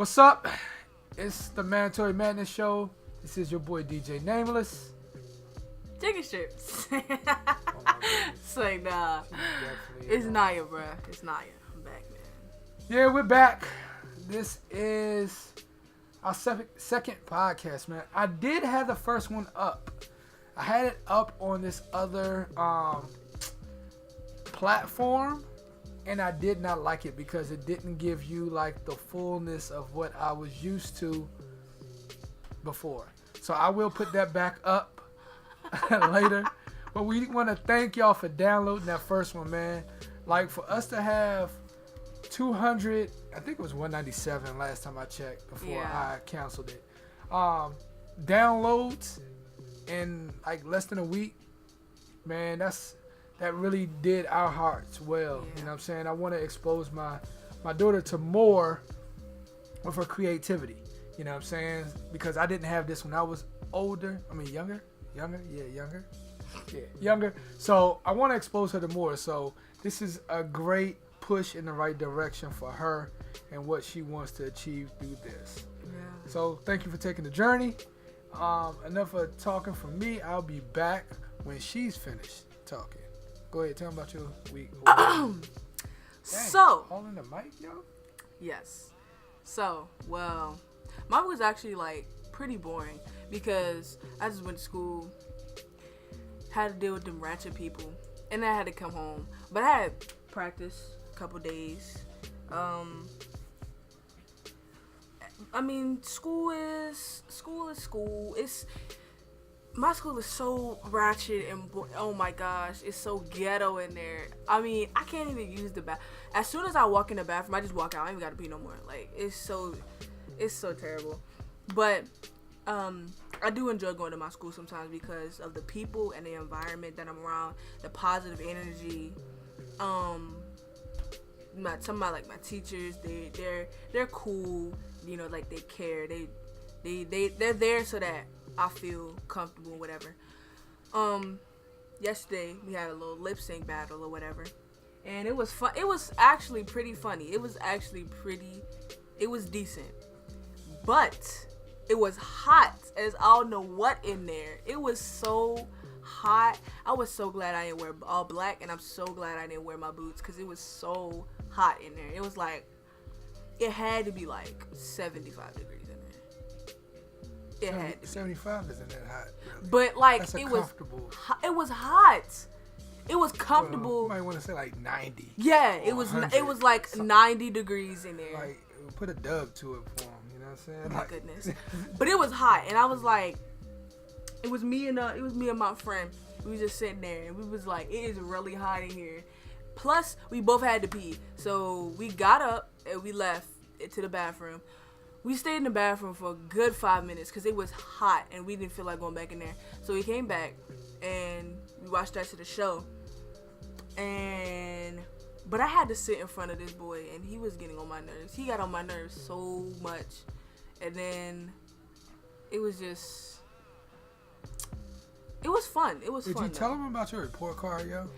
What's up? It's the Mandatory Madness Show. This is your boy DJ Nameless. Chicken strips. It's like, nah. It's Naya, bruh. It's Naya. I'm back, man. Yeah, we're back. This is our second podcast, man. I did have the first one up. I had it up on this other platform, and I did not like it because it didn't give you like the fullness of what I was used to before. So I will put that back up later. But we want to thank y'all for downloading that first one, man. Like, for us to have 200, I think it was 197 last time I checked before I canceled it. Downloads in like less than a week, man, that really did our hearts well. Yeah. You know what I'm saying? I want to expose my daughter to more of her creativity. You know what I'm saying? Because I didn't have this when I was older. I mean, younger. So I want to expose her to more. So this is a great push in the right direction for her and what she wants to achieve through this. Yeah. So thank you for taking the journey. Enough of talking from me. I'll be back when she's finished talking. Go ahead, tell them about your week. So, holding the mic, yo? Yes. So, well, mine was actually like pretty boring because I just went to school, had to deal with them ratchet people, and then I had to come home. But I had practice a couple days. I mean, school is school. My school is so ratchet and oh my gosh, it's so ghetto in there. I mean, I can't even use the bath. As soon as I walk in the bathroom, I just walk out. I ain't even gotta pee no more. Like, it's so terrible. But I do enjoy going to my school sometimes because of the people and the environment that I'm around, the positive energy. Some of my teachers, they're cool. You know, like they care. They're there so that I feel comfortable, whatever. Yesterday we had a little lip sync battle or whatever, and it was fun. It was actually pretty funny. It was decent, but it was hot as I don't know what in there. It was so hot. I was so glad I didn't wear all black, and I'm so glad I didn't wear my boots because it was so hot in there. It was like, it had to be like 75 degrees. It had 75 isn't that hot, really. But like, it was hot. It was comfortable. Well, you might want to say like 90. Yeah, it was like something. 90 degrees in there. Like, put a dub to it for him, you know what I'm saying? Oh my goodness. But it was hot, and I was like, it was me and my friend. We was just sitting there, and we was like, it is really hot in here. Plus, we both had to pee, so we got up and we left to the bathroom. We stayed in the bathroom for a good 5 minutes because it was hot and we didn't feel like going back in there. So we came back and we watched that to the show. But I had to sit in front of this boy and he was getting on my nerves. He got on my nerves so much. And then it was fun. Did you tell him about your report card, yo?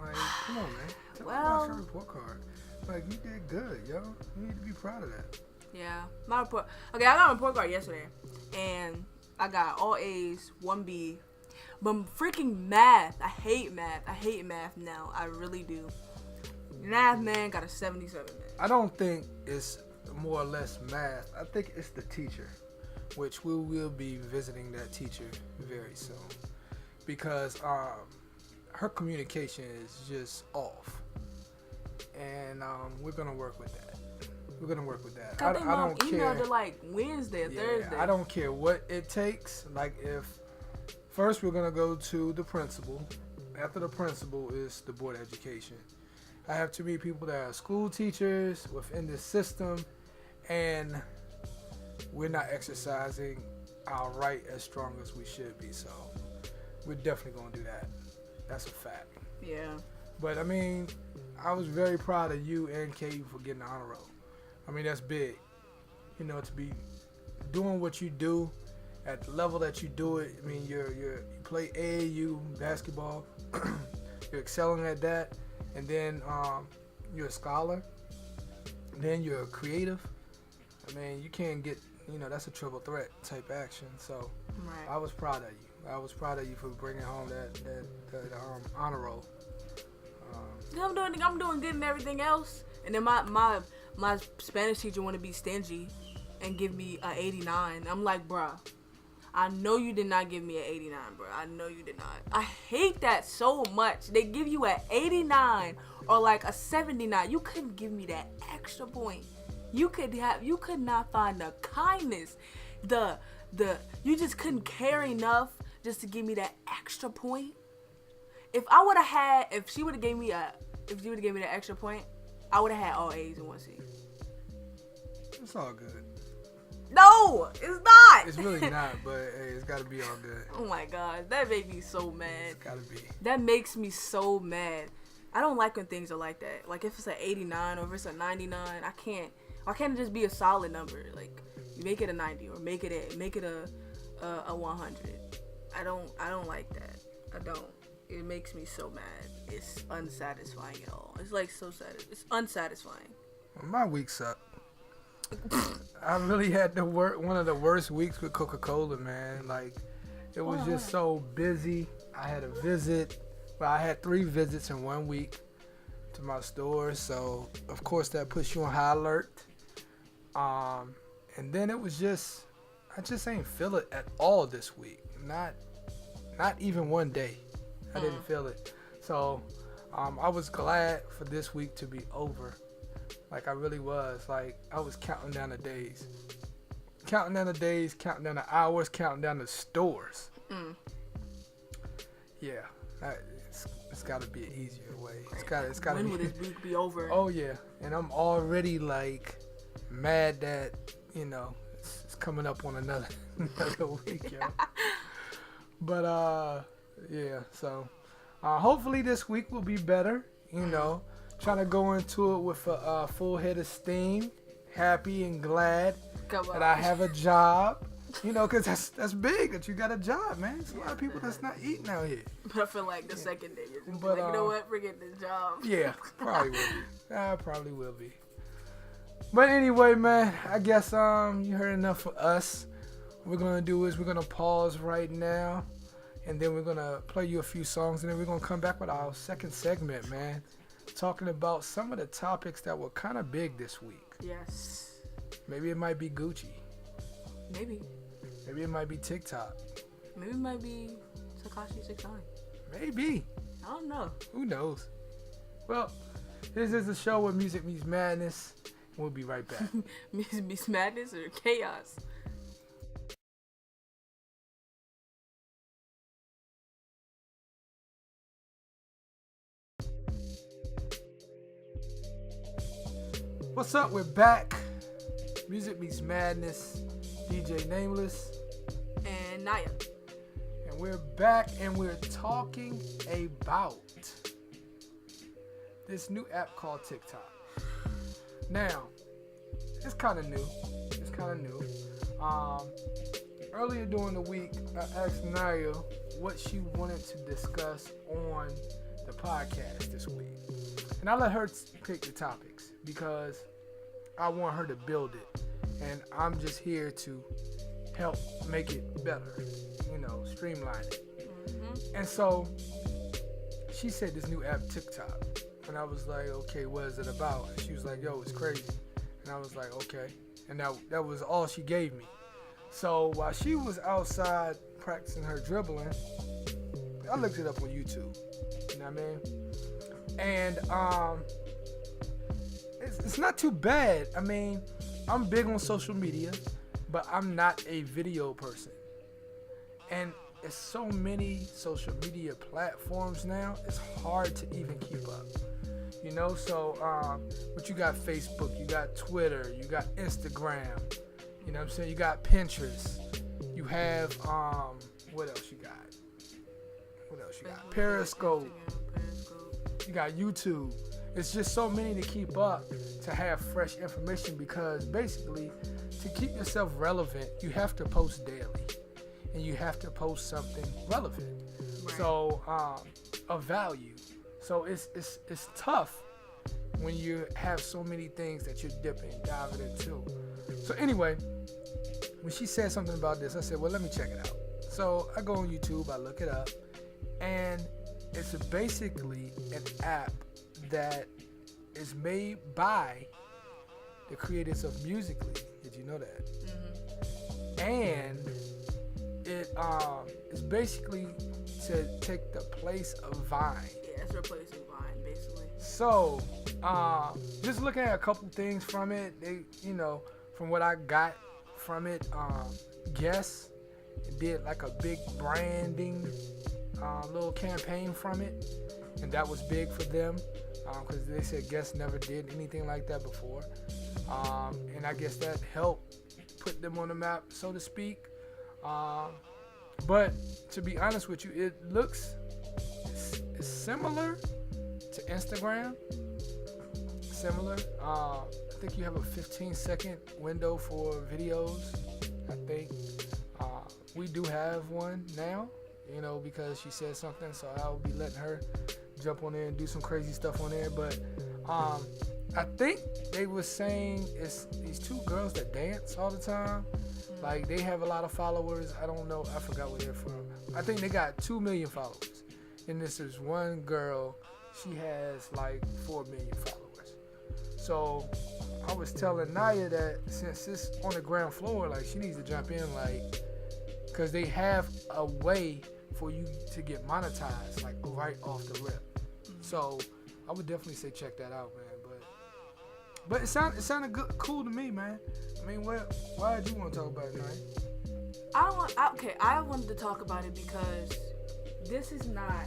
Like, come on, man. Tell him about your report card. Like, you did good, yo. You need to be proud of that. Yeah, my report. Okay, I got a report card yesterday, and I got all A's, 1 B. But freaking math, I hate math. I hate math now. I really do. Math, man, got a 77. Man. I don't think it's more or less math. I think it's the teacher, which we will be visiting that teacher very soon, because her communication is just off, and we're gonna work with that. I don't care. Emailed her like Wednesday or Thursday. I don't care what it takes. Like, if first we're gonna go to the principal. After the principal is the board of education. I have too many people that are school teachers within this system, and we're not exercising our right as strong as we should be. So we're definitely gonna do that. That's a fact. Yeah. But I mean, I was very proud of you and Katie for getting the honor roll. I mean, that's big, you know, to be doing what you do at the level that you do it. I mean, you play AAU basketball, you're excelling at that, and then you're a scholar, then you're a creative. I mean, you can't get, that's a triple threat type action. So Right. I was proud of you. I was proud of you for bringing home that honor roll. I'm doing good in everything else. And then my Spanish teacher want to be stingy and give me a 89. I'm like, bruh, I know you did not give me an 89, bro. I know you did not. I hate that so much. They give you an 89 or like a 79. You couldn't give me that extra point. You could not find the kindness, you just couldn't care enough just to give me that extra point. If she would have gave me that extra point, I would have had all A's and 1 C. It's all good. No, it's not. It's really not, but hey, it's got to be all good. Oh my God, that made me so mad. It's got to be. That makes me so mad. I don't like when things are like that. Like if it's an 89 or if it's a 99, I can't. Why can't it just be a solid number? Like you make it a 90 or make it a 100. I don't like that. I don't. It makes me so mad. It's unsatisfying at all. It's like so sad. It's unsatisfying. My week sucked. I really had one of the worst weeks with Coca-Cola, man. Like, it was just so busy. I had a visit. Well, I had 3 visits in 1 week to my store. So, of course, that puts you on high alert. And then it was I just ain't feel it at all this week. Not even one day. I didn't feel it. So, I was glad for this week to be over. Like, I really was. Like, I was counting down the days. Counting down the hours, counting down the stores. Yeah. It's got to be an easier way. It's got to When will this week be over? Oh, yeah. And I'm already, like, mad that, it's coming up on another week, yo. But, yeah. So, hopefully this week will be better, Trying to go into it with a full head of steam, happy and glad that I have a job. Because that's big that you got a job, man. There's a lot of people that's not eating out here. But I feel like the second day you're just like, you know what, forget this job. Yeah, probably will be. Probably will be. But anyway, man, I guess you heard enough for us. What we're going to do is we're going to pause right now, and then we're going to play you a few songs, and then we're going to come back with our second segment, man. Talking about some of the topics that were kind of big this week. Yes. Maybe it might be Gucci. Maybe it might be TikTok. Maybe it might be Tekashi69. Maybe. I don't know. Who knows? Well, this is the show where music meets madness. We'll be right back. Music meets madness or chaos? What's up? We're back. Music meets madness. DJ Nameless and Naya. And we're back and we're talking about this new app called TikTok. Now, it's kind of new. Earlier during the week, I asked Naya what she wanted to discuss on the podcast this week. And I let her pick the topics because I want her to build it. And I'm just here to help make it better, streamline it. Mm-hmm. And so she said this new app, TikTok. And I was like, okay, what is it about? And she was like, yo, it's crazy. And I was like, okay. And that was all she gave me. So while she was outside practicing her dribbling, I looked it up on YouTube. You know what I mean? And it's not too bad. I mean, I'm big on social media, but I'm not a video person. And there's so many social media platforms now, it's hard to even keep up. So, but you got Facebook, you got Twitter, you got Instagram, you know what I'm saying? You got Pinterest, you have, what else you got? Periscope, you got YouTube. It's just so many to keep up to have fresh information because basically to keep yourself relevant, you have to post daily and you have to post something relevant. Right. So, of value. So it's tough when you have so many things that you're diving into. So anyway, when she said something about this, I said, well, let me check it out. So I go on YouTube, I look it up, and it's basically an app that is made by the creators of Musical.ly. Did you know that? Mm-hmm. And it is basically to take the place of Vine. Yeah, it's replacing Vine, basically. So, just looking at a couple things from it, they, from what I got from it, Guess did like a big branding little campaign from it, and that was big for them because they said Guess never did anything like that before, and I guess that helped put them on the map, so to speak. But to be honest with you, it looks it's similar to Instagram. Similar. I think you have a 15-second window for videos. I think we do have one now, because she said something, so I'll be letting her jump on there and do some crazy stuff on there. But I think they were saying it's these two girls that dance all the time. Like, they have a lot of followers. I don't know. I forgot where they're from. I think they got 2 million followers. And this is one girl. She has like 4 million followers. So I was telling Naya that since it's on the ground floor, like, she needs to jump in, like, because they have a way for you to get monetized, like, right off the rip. So I would definitely say check that out, man. But it sounded good, cool to me, man. I mean, why did you want to talk about it, Naya? I wanted to talk about it because this is not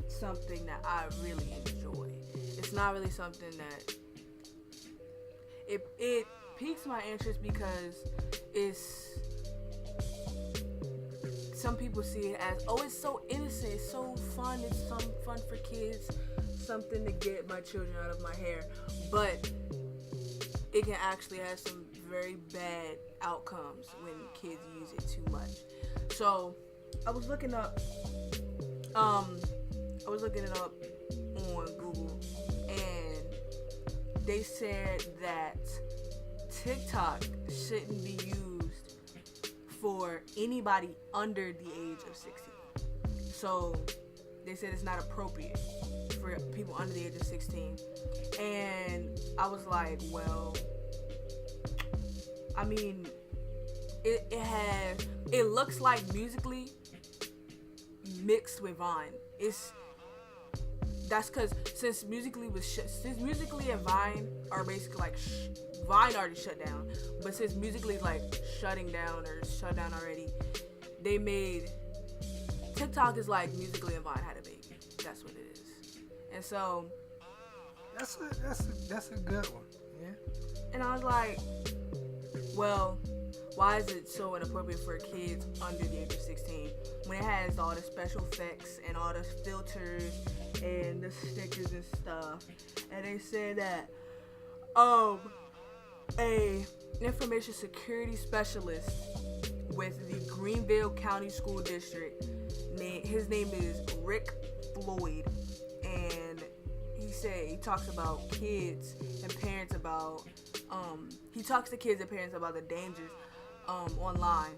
something that I really enjoy. It's not really something that it piques my interest because it's, some people see it as, oh, it's so innocent, it's so fun, it's some fun for kids, something to get my children out of my hair. But it can actually have some very bad outcomes when kids use it too much. So I was looking up it up on Google, and they said that TikTok shouldn't be used for anybody under the age of 16. So they said it's not appropriate for people under the age of 16. And I was like, well, I mean, it looks like Musical.ly mixed with Vine. That's because since Musical.ly and Vine are basically like Vine already shut down, but since Musical.ly is like shutting down or shut down already, they made TikTok is like Musical.ly and Vine had a baby. That's what it is. And so that's a good one. Yeah. And I was like, well, why is it so inappropriate for kids under the age of 16 when it has all the special effects and all the filters and the stickers and stuff? And they said that a information security specialist with the Greenville County School District, his name is Rick Floyd, and he talks about kids and parents about he talks to kids and parents about the dangers online,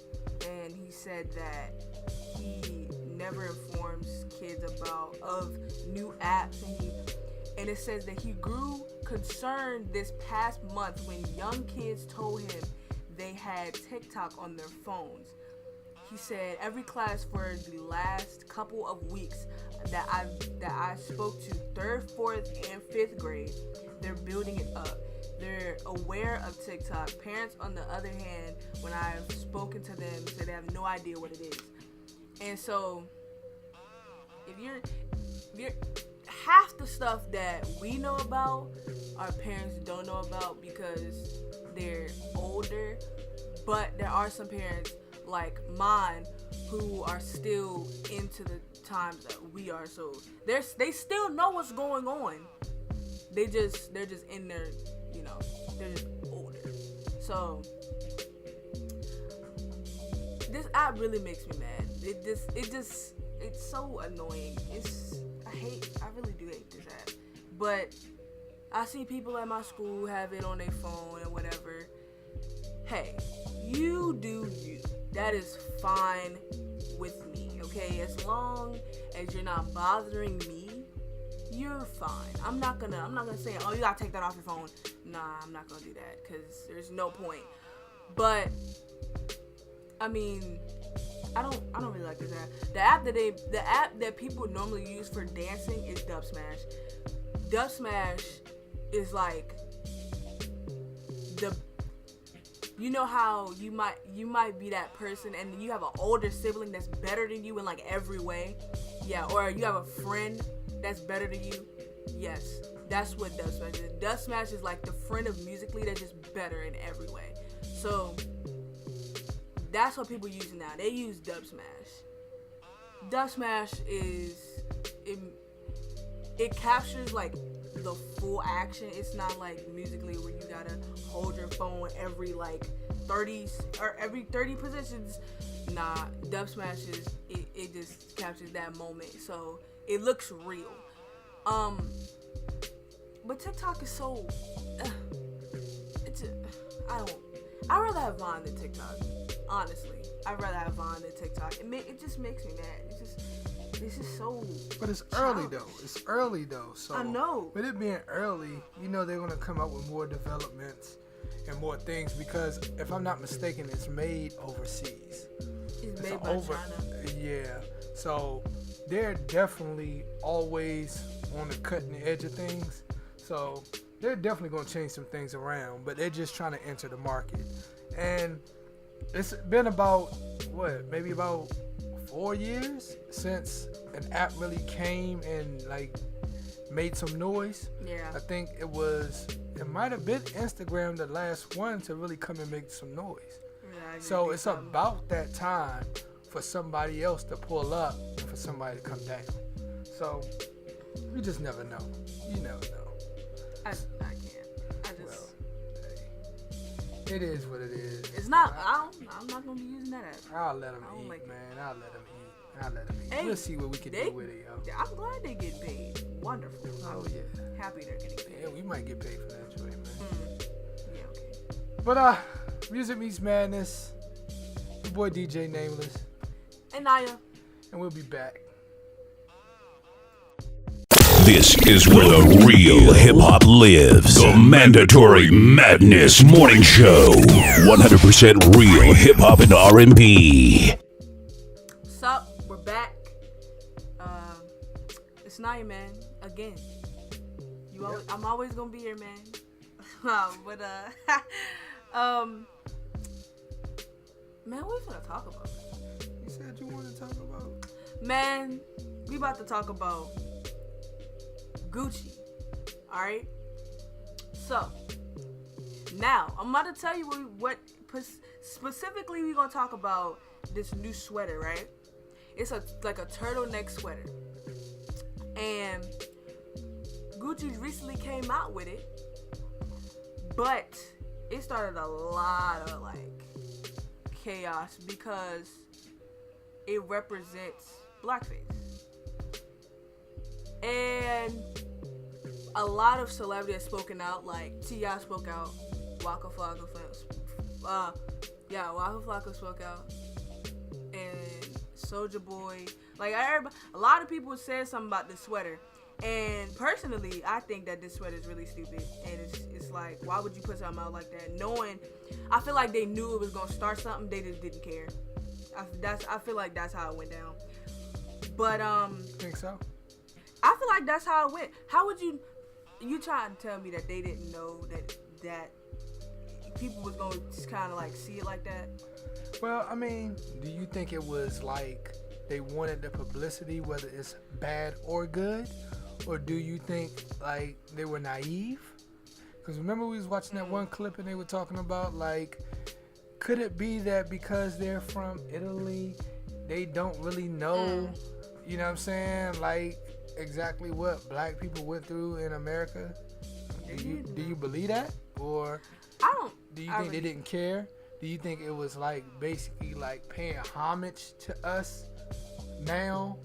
and he said that he never informs kids of new apps, and it says that he grew concerned this past month when young kids told him they had TikTok on their phones. He said every class for the last couple of weeks that I spoke to, 3rd, 4th, and 5th grade, they're building it up. They're aware of TikTok. Parents, on the other hand, when I've spoken to them, said they have no idea what it is. And so, if you're half the stuff that we know about, our parents don't know about because they're older. But there are some parents like mine who are still into the times that we are, so they still know what's going on. They're just in their, they're just older. So this app really makes me mad. It's so annoying. I really do hate this app. But I see people at my school have it on their phone or whatever. Hey, you do you. That is fine with me, okay? As long as you're not bothering me, you're fine. I'm not gonna say, oh, you gotta take that off your phone. Nah, I'm not gonna do that because there's no point. But I mean, I don't really like this app. The app that people normally use for dancing is Dub Smash. Dub Smash is like you know how you might be that person and you have an older sibling that's better than you in like every way. Yeah, or you have a friend that's better than you. Yes, that's what Dub Smash is. Dub Smash is like the friend of Musically that's just better in every way. So that's what people use now. They use Dub Smash. Dub Smash is it captures like the full action. It's not like Musically where you gotta hold your phone every like 30 positions. Nah, Dub Smash is it just captures that moment, so it looks real. But TikTok is so I'd rather have Vine than TikTok. Honestly, I'd rather have Vine than TikTok. It just makes me mad. It's just so. But it's early though. It's early though. So I know. With it being early, you know they're gonna come up with more developments and more things because if I'm not mistaken, it's made overseas. It's made by China. Yeah. So they're definitely always on the cutting edge of things. So they're definitely gonna change some things around, but they're just trying to enter the market. And it's been about maybe about 4 years since an app really came and like made some noise. Yeah. I think it might have been Instagram the last one to really come and make some noise. Yeah, so it's about that time for somebody else to pull up and for somebody to come down. So you just never know. You never know. I can't. It is what it is. It's not. I'm not gonna be using that app. I'll let them eat, man. I'll let them eat. Hey, we'll see what we can do with it, yo. I'm glad they get paid. Wonderful. Oh yeah. Happy they're getting paid. Yeah, we might get paid for that joint, man. Yeah, okay. But Music Meets Madness. Your boy DJ Nameless. And Naya. And we'll be back. This is where the real hip-hop lives. The Mandatory Madness Morning Show. 100% real hip-hop and R&B. What's up? We're back. It's Naya, man. Again. I'm always going to be here, man. But, man, what we finna talk about? You said you wanted to talk about? Man, we about to talk about Gucci. Alright? So, now, I'm about to tell you what specifically we're going to talk about this new sweater, right? It's like a turtleneck sweater. And Gucci recently came out with it. But it started a lot of, like, chaos because it represents blackface. And a lot of celebrities have spoken out, like T.I. spoke out, Waka Flocka spoke out, and Soulja Boy. Like, a lot of people said something about this sweater. And personally, I think that this sweater is really stupid. And it's like, why would you put something out like that? I feel like they knew it was going to start something, they just didn't care. I feel like that's how it went down. But, Think so? I feel like that's how it went. How would you trying to tell me that they didn't know that people was going to just kind of like see it like that? Well, I mean, do you think it was like they wanted the publicity, whether it's bad or good? Or do you think like they were naive? Because remember we was watching that one clip and they were talking about like, could it be that because they're from Italy, they don't really know, you know what I'm saying, like exactly what black people went through in America? Do you believe that? Or I don't. Do you think they didn't care? Do you think it was like basically like paying homage to us now?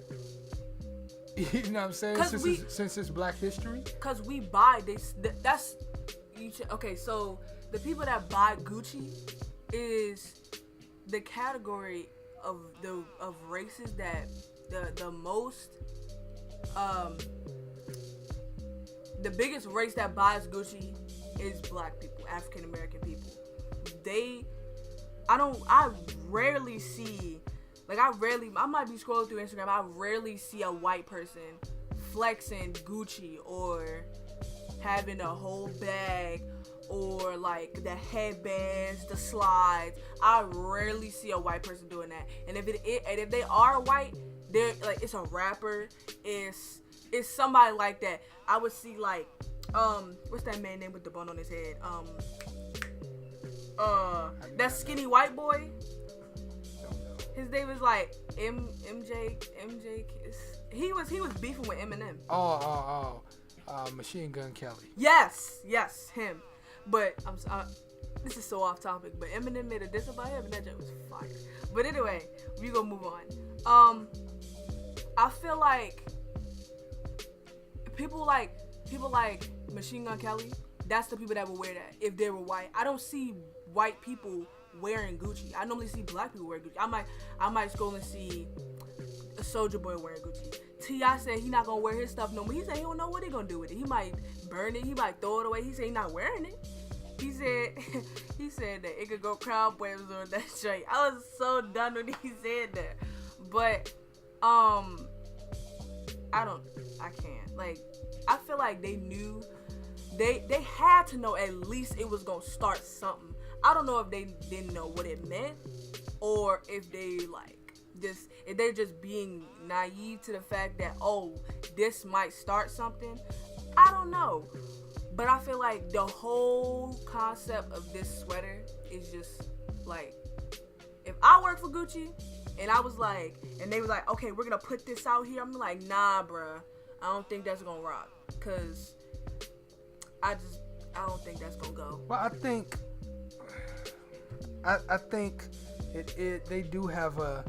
You know what I'm saying? Since it's Black History. Cause we buy this. Okay, so the people that buy Gucci is the category of races that the most the biggest race that buys Gucci is Black people, African American people. I rarely see, I might be scrolling through Instagram, I rarely see a white person flexing Gucci or having a whole bag or like the headbands, the slides. I rarely see a white person doing that. And if they are white, they're like, it's a rapper, it's somebody like that. I would see like what's that man name with the bun on his head? That skinny white boy. His name is like MJ. He was beefing with Eminem. Machine Gun Kelly. Yes, him. But this is so off topic. But Eminem made a diss about him, and that joke was fire. But anyway, we gonna move on. I feel like people like Machine Gun Kelly. That's the people that would wear that if they were white. I don't see white people wearing Gucci. I normally see Black people wearing Gucci. I might scroll and see a Soulja Boy wearing Gucci. T.I. said he not gonna wear his stuff no more. He said he don't know what he gonna do with it. He might burn it. He might throw it away. He said he not wearing it. He said that it could go crowd waves on that straight. I was so done when he said that. But I can't. Like, I feel like they knew. They had to know at least it was gonna start something. I don't know if they didn't know what it meant, or if they if they're just being naive to the fact that, oh, this might start something. I don't know, but I feel like the whole concept of this sweater is just like, if I worked for Gucci and I was like, and they was like, okay, we're gonna put this out here, I'm like, nah, bruh, I don't think that's gonna rock, cause I don't think that's gonna go. Well, I think they do have a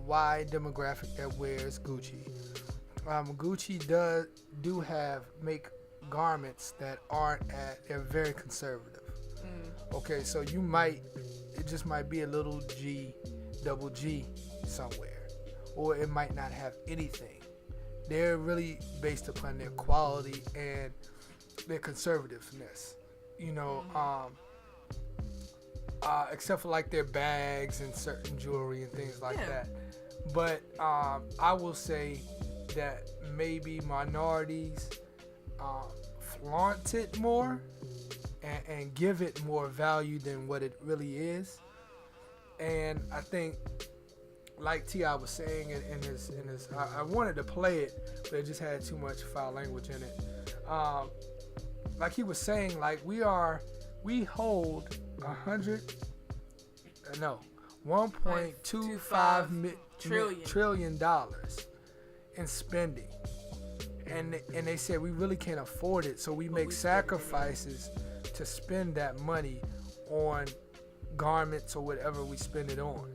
wide demographic that wears Gucci. Gucci make garments that they're very conservative. Okay, so it just might be a little double G somewhere, or it might not have anything. They're really based upon their quality and their conservativeness, except for like their bags and certain jewelry and things like that. But I will say that maybe minorities flaunt it more and give it more value than what it really is. And I think, like T.I. was saying in his I wanted to play it, but it just had too much foul language in it. Like he was saying, like we hold $1.25 trillion in spending, and they said we really can't afford it, so we make sacrifices to spend that money on garments or whatever we spend it on.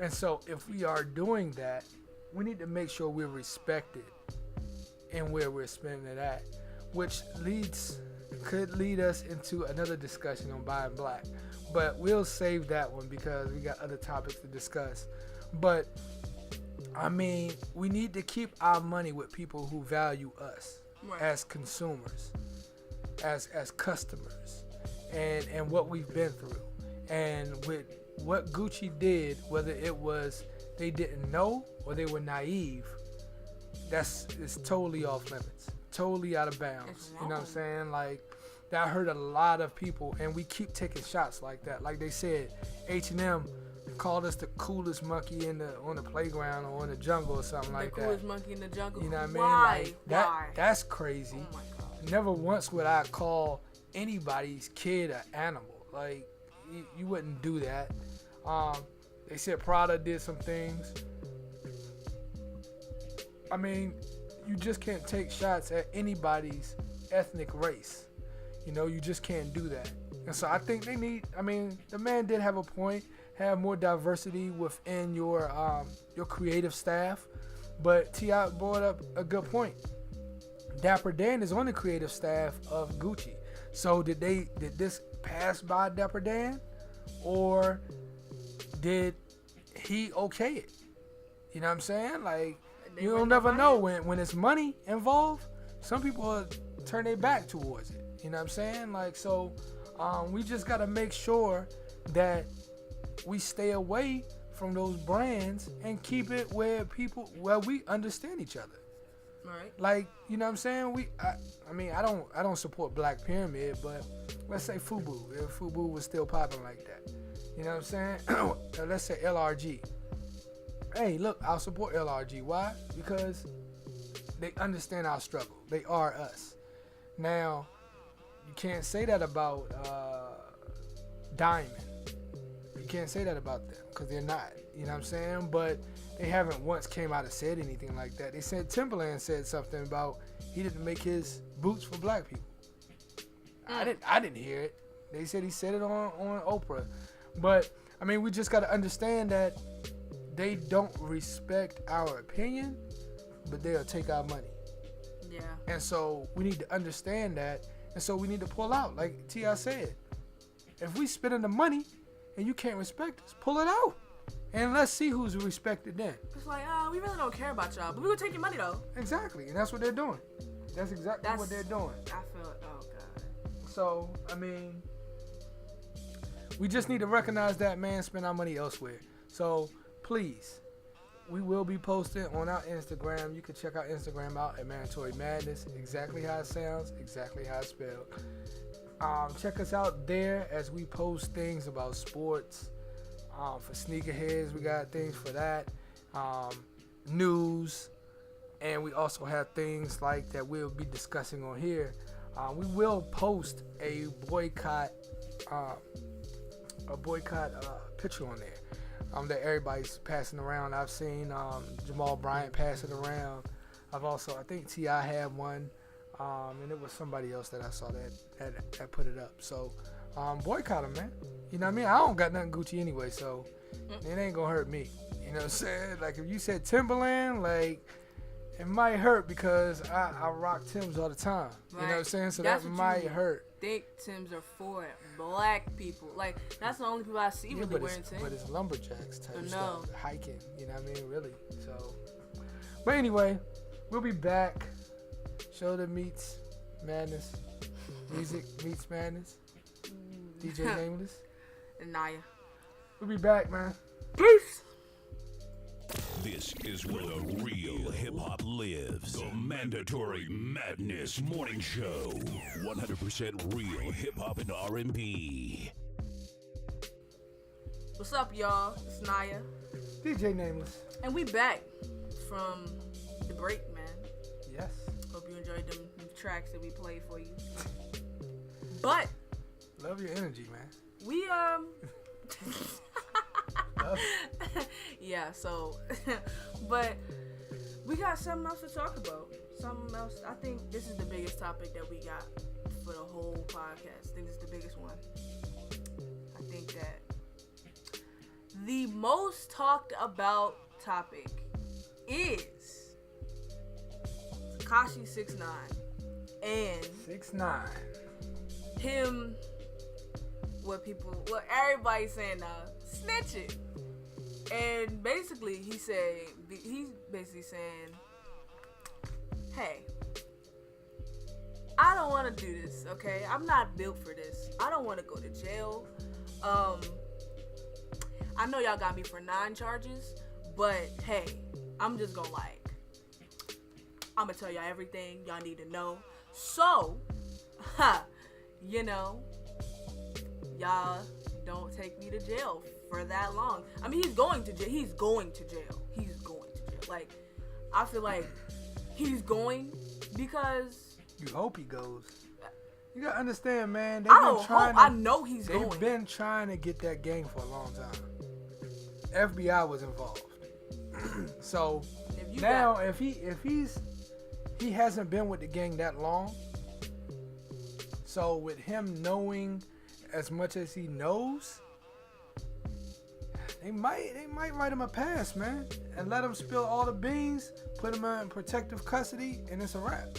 And so if we are doing that, we need to make sure we're respected in where we're spending it at, which could lead us into another discussion on buying black. But we'll save that one because we got other topics to discuss. But I mean, we need to keep our money with people who value us as consumers, as customers, and what we've been through. And with what Gucci did, whether it was they didn't know or they were naive, it's totally off limits, totally out of bounds. You know what I'm saying? Like, that hurt a lot of people, and we keep taking shots like that. Like they said, H&M called us the coolest monkey on the playground or in the jungle or something like that. The coolest monkey in the jungle. You know what I mean? Why? Like, that's crazy. Oh my God. Never once would I call anybody's kid an animal. Like, you wouldn't do that. They said Prada did some things. I mean, you just can't take shots at anybody's ethnic race. You just can't do that. And so I think the man did have a point, have more diversity within your creative staff. But T.I. brought up a good point. Dapper Dan is on the creative staff of Gucci. So did this pass by Dapper Dan, or did he okay it? You know what I'm saying? Like, you don't never know when it's money involved. Some people turn their back towards it. You know what I'm saying? Like, so we just gotta make sure that we stay away from those brands and keep it where we understand each other. Right. Like, you know what I'm saying? I mean, I don't support Black Pyramid, but let's say FUBU, if FUBU was still popping like that. You know what I'm saying? Let's say LRG. Hey, look, I'll support LRG. Why? Because they understand our struggle. They are us. Now, you can't say that about Diamond. You can't say that about them because they're not. You know what I'm saying? But they haven't once came out and said anything like that. They said Timberland said something about he didn't make his boots for black people. I didn't hear it. They said he said it on Oprah. But I mean, we just got to understand that they don't respect our opinion, but they'll take our money. Yeah. And so we need to understand that, and so we need to pull out. Like T.I. said, if we spending the money and you can't respect us, pull it out. And let's see who's respected then. It's like, we really don't care about y'all, but we would take your money though. Exactly, and that's what they're doing. That's exactly what they're doing. I feel, oh God. So, I mean, we just need to recognize that, man, spend our money elsewhere. So, please, we will be posting on our Instagram. You can check our Instagram out at Mandatory Madness. Exactly how it sounds, exactly how it's spelled. Check us out there as we post things about sports. For sneakerheads, we got things for that. News. And we also have things like that we'll be discussing on here. We will post a boycott picture on there that everybody's passing around. I've seen Jamal Bryant pass it around. I think T.I. had one, and it was somebody else that I saw that put it up. So boycott them, man. You know what I mean? I don't got nothing Gucci anyway, so it ain't gonna hurt me. You know what I'm saying? Like, if you said Timberland, like, it might hurt because I rock Timbs all the time. Right. You know what I'm saying? So that might hurt. Think Timbs are for black people. Like, that's the only people I see really wearing Timbs. But it's lumberjacks type stuff. Hiking, you know what I mean? Really. So, but anyway, we'll be back. Shoulder meets madness. Music meets madness. DJ Nameless. And Naya. We'll be back, man. Peace. This is where the real hip-hop lives. The Mandatory Madness Morning Show. 100% real hip-hop and R&B. What's up, y'all? It's Naya. DJ Nameless. And we back from the break, man. Yes. Hope you enjoyed them tracks that we played for you. But love your energy, man. We yeah, so but we got something else to talk about. Something else. I think this is the biggest topic that we got for the whole podcast. I think this is the biggest one. I think that the most talked about topic is Tekashi69 and 6ix9ine. Him, what everybody's saying now, snitching. And basically he's basically saying, hey, I don't want to do this, okay? I'm not built for this. I don't want to go to jail. I know y'all got me for 9 charges, but hey, I'm just gonna I'm gonna tell y'all everything y'all need to know. So, you know, y'all don't take me to jail for that long. I mean, he's going to jail. Like, I feel like he's going because you hope he goes. You gotta understand, man. I know he's going. They've been trying to get that gang for a long time. FBI was involved. So now, if he hasn't been with the gang that long. So with him knowing as much as he knows, They might write him a pass, man, and let him spill all the beans, put him in protective custody, and it's a wrap.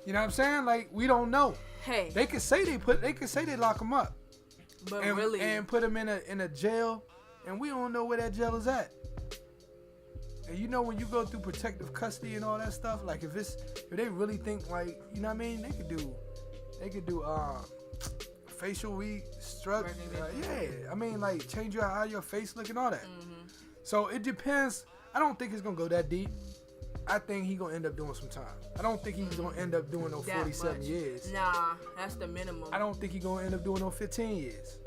You know what I'm saying? Like, we don't know. Hey, They could say they lock him up, but and, really, and put him in a jail, and we don't know where that jail is at. And you know, when you go through protective custody and all that stuff, like if they really think, like, you know what I mean, they could do facial restructure. Yeah, I mean, like, change how your face look and all that. So it depends. I don't think it's gonna go that deep. I think he gonna end up doing some time. I don't think he's gonna end up doing no 47 years. Nah, that's the minimum. I don't think he's gonna end up doing no 15 years.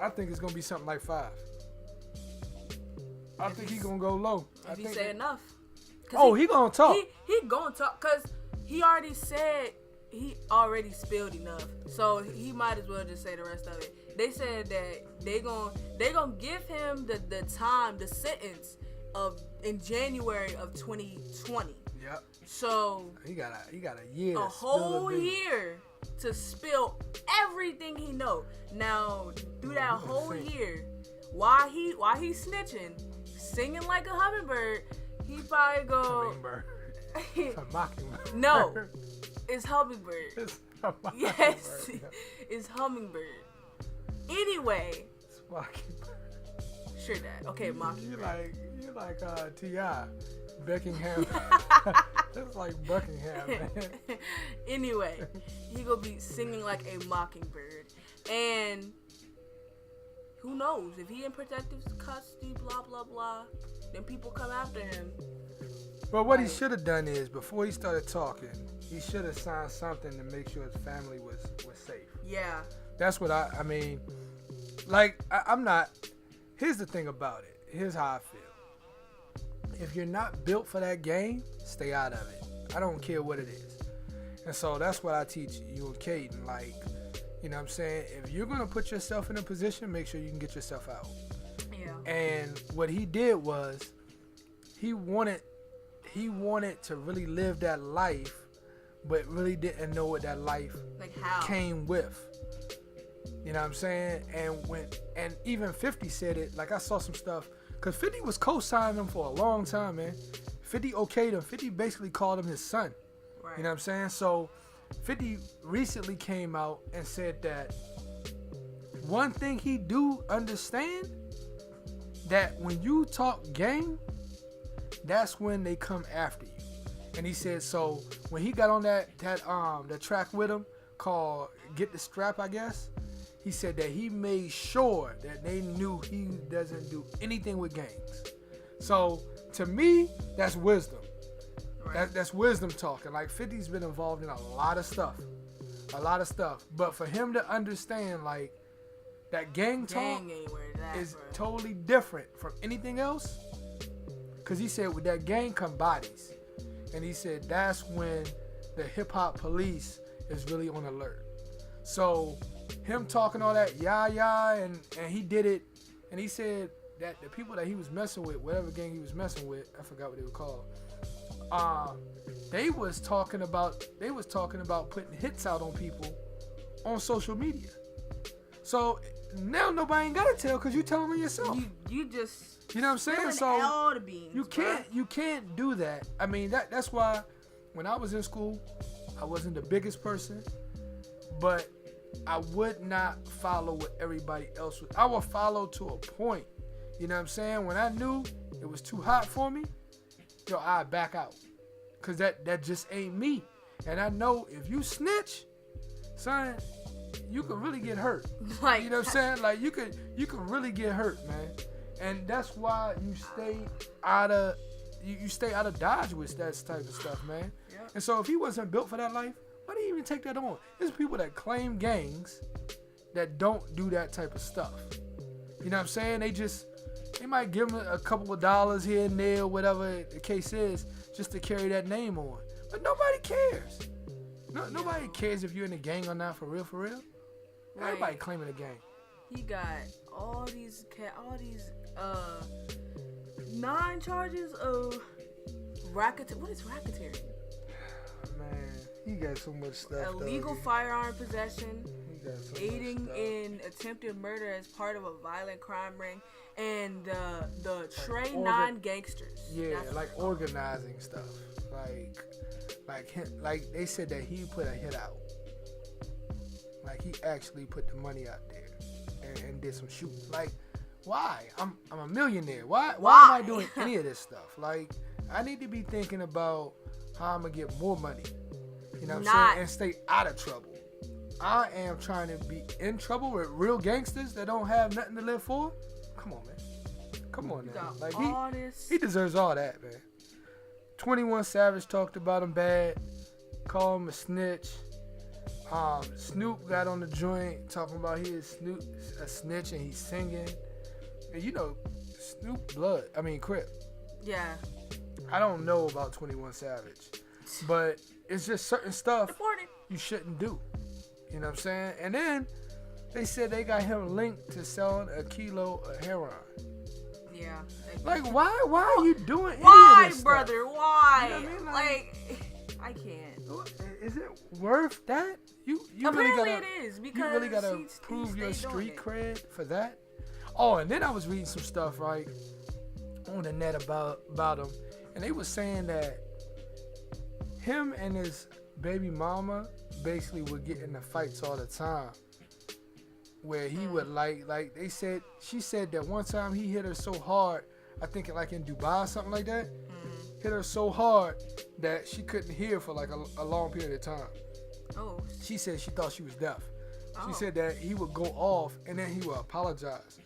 I think it's gonna be something like 5. I think he's gonna go low. If he say enough. He gonna talk. He gonna talk because he already said he already spilled enough. So he might as well just say the rest of it. They said that they gonna give him the time, the sentence in January of 2020. Yep. So he got a year. A whole year to spill everything he know. Now through that whole year, while he snitching, singing like a hummingbird, he probably go. Hummingbird. It's a mockingbird. No, it's hummingbird. It's a mockingbird. Yes, Yeah. it's hummingbird. Anyway. It's mockingbird. Sure that. Okay, mockingbird. You like T.I. Buckingham. That's like Buckingham, man. Anyway, he gonna be singing like a mockingbird, and who knows if he in protective custody, blah blah blah. Then people come after him. But what he should have done is, before he started talking, he should have signed something to make sure his family was safe. Yeah. That's what I mean. Like, I'm not. Here's the thing about it. Here's how I feel. If you're not built for that game, stay out of it. I don't care what it is. And so that's what I teach you and Caden. Like, you know what I'm saying? If you're going to put yourself in a position, make sure you can get yourself out. Yeah. And what he did was, he wanted to really live that life, but really didn't know what that life came with. You know what I'm saying? And even 50 said it. Like, I saw some stuff, because 50 was co-signing him for a long time, man. 50 okayed him. 50 basically called him his son. Right. You know what I'm saying? So 50 recently came out and said that one thing he do understand, that when you talk game, that's when they come after you. And he said, so when he got on that track with him called Get the Strap, I guess, he said that he made sure that they knew he doesn't do anything with gangs. So to me, that's wisdom. Right. That's wisdom talking. Like, 50's been involved in a lot of stuff. But for him to understand, like, that gang talk is totally different from anything else. Because he said with that gang come bodies. And he said that's when the hip-hop police is really on alert. So him talking all that and he did it. And he said that the people that he was messing with, whatever gang he was messing with, I forgot what they were called, they was talking about putting hits out on people on social media. So now nobody ain't gotta tell, because you telling them yourself. You just, you know what I'm saying? So all the beans, you can't do that. I mean, that's why when I was in school, I wasn't the biggest person, but I would not follow what everybody else would. I would follow to a point. You know what I'm saying? When I knew it was too hot for me, I'd back out. Cause that just ain't me. And I know if you snitch, son, you can really get hurt. Like, you know what I'm saying? Like, you can really get hurt, man. And that's why you stay out of Dodge with that type of stuff, man. Yeah. And so if he wasn't built for that life, why did he even take that on? There's people that claim gangs that don't do that type of stuff. You know what I'm saying? They might give him a couple of dollars here and there, whatever the case is, just to carry that name on. But nobody cares. Nobody cares if you're in a gang or not, for real. Right. Everybody claiming a gang. He got all these 9 charges of racketeering. What is racketeering? Man, he got so much stuff. Illegal firearm possession, aiding in attempted murder as part of a violent crime ring, and the Trey 9 gangsters. Yeah, like organizing stuff. Like they said that he put a hit out. Like he actually put the money out there and did some shooting. Like, why? I'm a millionaire. Why am I doing any of this stuff? Like, I need to be thinking about how I'm gonna get more money. You know what I'm saying? And stay out of trouble. I am trying to be in trouble with real gangsters that don't have nothing to live for. Come on, man. Come on now. Like he deserves all that, man. 21 Savage talked about him bad, called him a snitch. Snoop got on the joint talking about he is a snitch and he's singing. And you know, Snoop Crip. Yeah. I don't know about 21 Savage, but it's just certain stuff you shouldn't do. You know what I'm saying? And then they said they got him linked to selling a kilo of heroin. Yeah. Like, why are you doing any why, of this brother? stuff? Why? You know what I mean? Like, I can't. Is it worth that? You Apparently really gotta, it is, because you really gotta prove your street cred for that. Oh, and then I was reading some stuff right on the net about him, and they was saying that him and his baby mama basically would get into fights all the time. Where he would she said that one time he hit her so hard, I think like in Dubai or something like that, hit her so hard that she couldn't hear for like a long period of time. Oh. She said she thought she was deaf. She said that he would go off and then he would apologize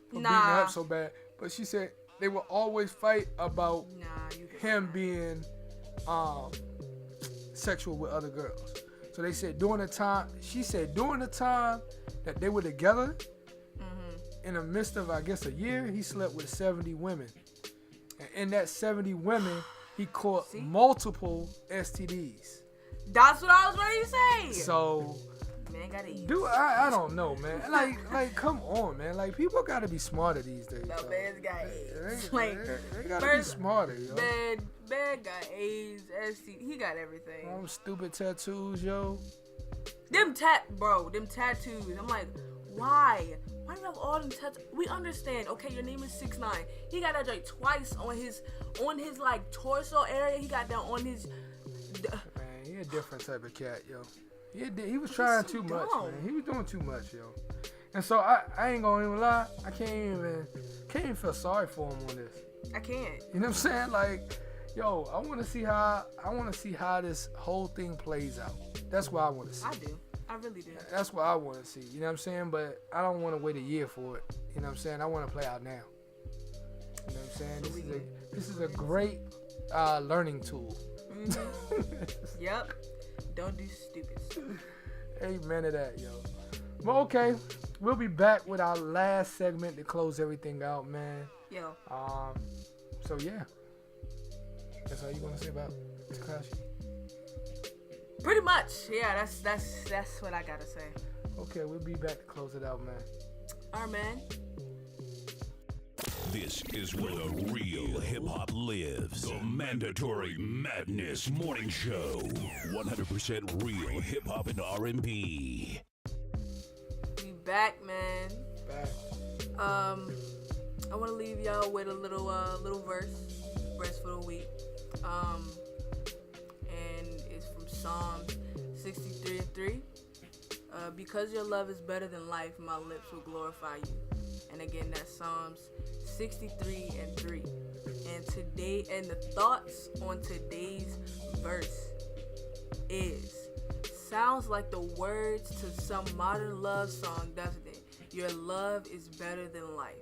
for beating her up so bad. But she said they would always fight about him being sexual with other girls. So they said during the time that they were together, in the midst of, I guess, a year, he slept with 70 women. And in that 70 women, he caught multiple STDs. That's what I was ready to say. So, man, gotta eat. I don't know, man. Like, come on, man. Like, people gotta be smarter these days. No, man's got AIDS. They gotta be smarter, yo. Man got AIDS, STD. He got everything. Them stupid tattoos, yo. Them tattoos. I'm like, why? Why do you have all them tattoos? We understand. Okay, your name is 6ix9ine. He got that joint twice on his like torso area. He got that on his. Man, he a different type of cat, yo. He was trying too much, man. He was doing too much, yo. And so I ain't gonna even lie. I can't even feel sorry for him on this. I can't. You know what I'm saying? Like, yo, I want to see how this whole thing plays out. That's what I want to see. I do. I really do. That's what I want to see. You know what I'm saying? But I don't want to wait a year for it. You know what I'm saying? I want to play out now. You know what I'm saying? This is a great learning tool. Yep. Don't do stupid stuff. Amen to that, yo. Well, okay. We'll be back with our last segment to close everything out, man. Yo. So yeah. That's all you want to say about Tekashi? Pretty much. Yeah, that's what I gotta say. Okay, we'll be back to close it out, man. Alright, man. This is where the real hip-hop lives. The Mandatory Madness Morning Show. 100% real hip-hop and R&B. We back, man. Back. I want to leave y'all with a little verse for the week. And it's from Psalms 63:3. Because your love is better than life, my lips will glorify you. And again, that's Psalms 63:3. And the thoughts on today's verse sounds like the words to some modern love song, doesn't it? Your love is better than life.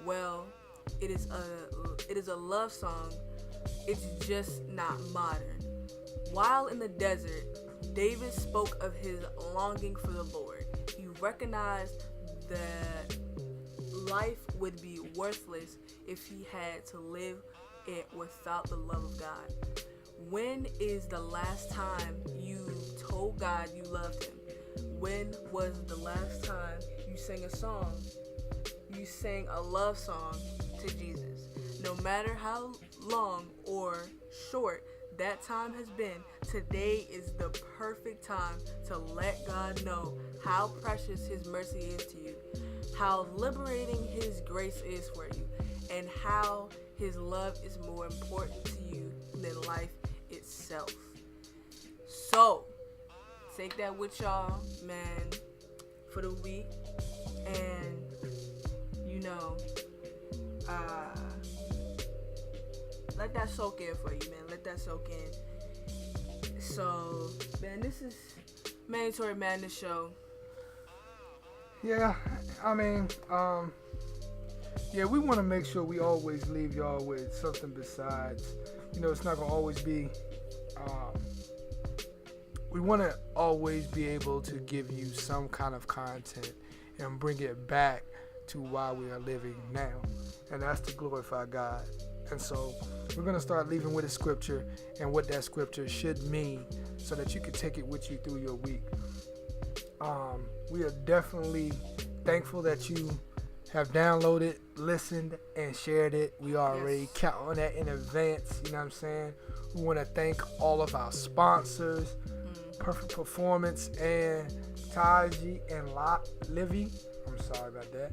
Well, it is a love song. It's just not modern. While in the desert, David spoke of his longing for the Lord. He recognized that life would be worthless if he had to live it without the love of God. When is the last time you told God you loved him? When was the last time you sang a song? You sang a love song to Jesus. No matter how long or short that time has been, today is the perfect time to let God know how precious His mercy is to you, how liberating His grace is for you, and how His love is more important to you than life itself. So, take that with y'all, man, for the week. And, you know, let that soak in for you, man. Let that soak in. So, man, this is Mandatory Madness Show. Yeah, I mean, yeah, we want to make sure we always leave y'all with something besides, you know, it's not going to always be, we want to always be able to give you some kind of content and bring it back to why we are living now, and that's to glorify God. And so we're going to start leaving with a scripture and what that scripture should mean so that you can take it with you through your week. We are definitely thankful that you have downloaded, listened, and shared it. We already count on that in advance. You know what I'm saying? We want to thank all of our sponsors, Perfect Performance and Taji and Livy. I'm sorry about that.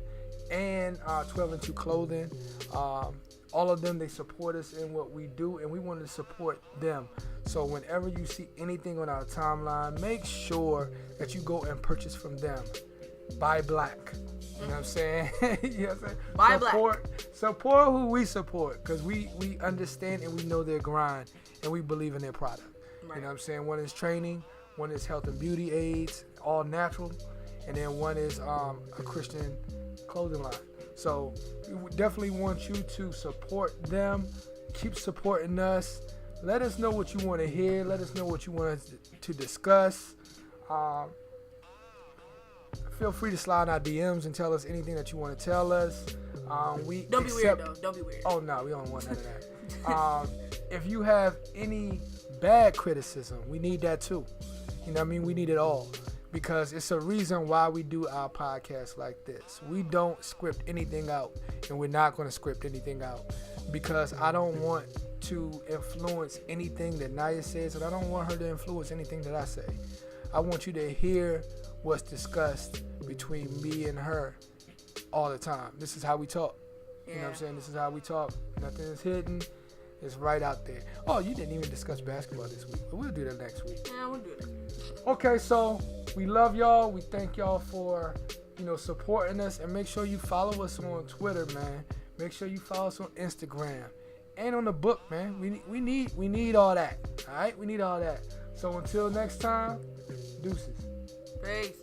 And 12 and 2 Clothing. All of them, they support us in what we do, and we want to support them. So whenever you see anything on our timeline, make sure that you go and purchase from them. Buy black. You know what I'm saying? You know what I'm saying? Buy black. Support who we support, because we understand and we know their grind, and we believe in their product. Right. You know what I'm saying? One is training, one is health and beauty aids, all natural, and then one is a Christian clothing line. So we definitely want you to support them. Keep supporting us. Let us know what you want to hear. Let us know what you want us to discuss. Feel free to slide in our DMs and tell us anything that you want to tell us. Don't be weird, though. Don't be weird. Oh, no. We don't want none of that. If you have any bad criticism, we need that, too. You know what I mean? We need it all. Because it's a reason why we do our podcast like this. We don't script anything out, and we're not going to script anything out, because I don't want to influence anything that Naya says, and I don't want her to influence anything that I say. I want you to hear what's discussed between me and her all the time. This is how we talk. You know what I'm saying? This is how we talk. Nothing is hidden. It's right out there. Oh, you didn't even discuss basketball this week, but we'll do that next week. Yeah, we'll do that. Okay, so we love y'all. We thank y'all for, supporting us, and make sure you follow us on Twitter, man. Make sure you follow us on Instagram and on the book, man. We need all that. All right, we need all that. So until next time, deuces. Peace.